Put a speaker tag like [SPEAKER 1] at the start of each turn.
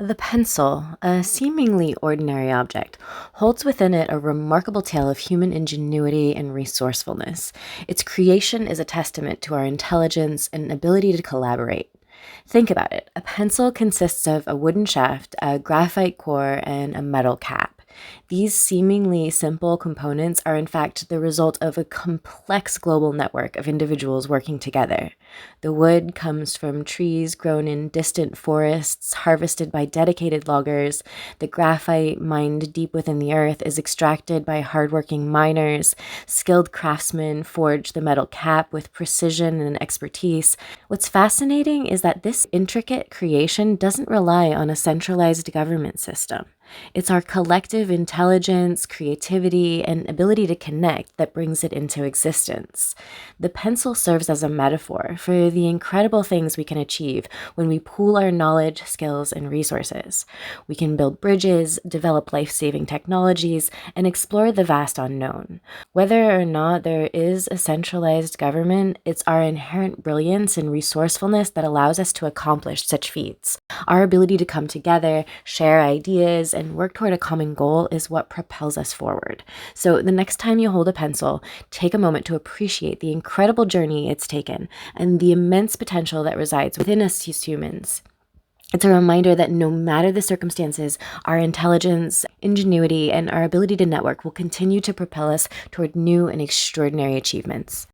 [SPEAKER 1] The pencil, a seemingly ordinary object, holds within it a remarkable tale of human ingenuity and resourcefulness. Its creation is a testament to our intelligence and ability to collaborate. Think about it. A pencil consists of a wooden shaft, a graphite core, and a metal cap. These seemingly simple components are, in fact, the result of a complex global network of individuals working together. The wood comes from trees grown in distant forests, harvested by dedicated loggers. The graphite, mined deep within the earth, is extracted by hardworking miners. Skilled craftsmen forge the metal cap with precision and expertise. What's fascinating is that this intricate creation doesn't rely on a centralized government system. It's our collective intelligence, creativity, and ability to connect that brings it into existence. The pencil serves as a metaphor for the incredible things we can achieve when we pool our knowledge, skills, and resources. We can build bridges, develop life-saving technologies, and explore the vast unknown. Whether or not there is a centralized government, it's our inherent brilliance and resourcefulness that allows us to accomplish such feats. Our ability to come together, share ideas, and work toward a common goal is what propels us forward. So the next time you hold a pencil, take a moment to appreciate the incredible journey it's taken and the immense potential that resides within us as humans. It's a reminder that no matter the circumstances, our intelligence, ingenuity, and our ability to network will continue to propel us toward new and extraordinary achievements.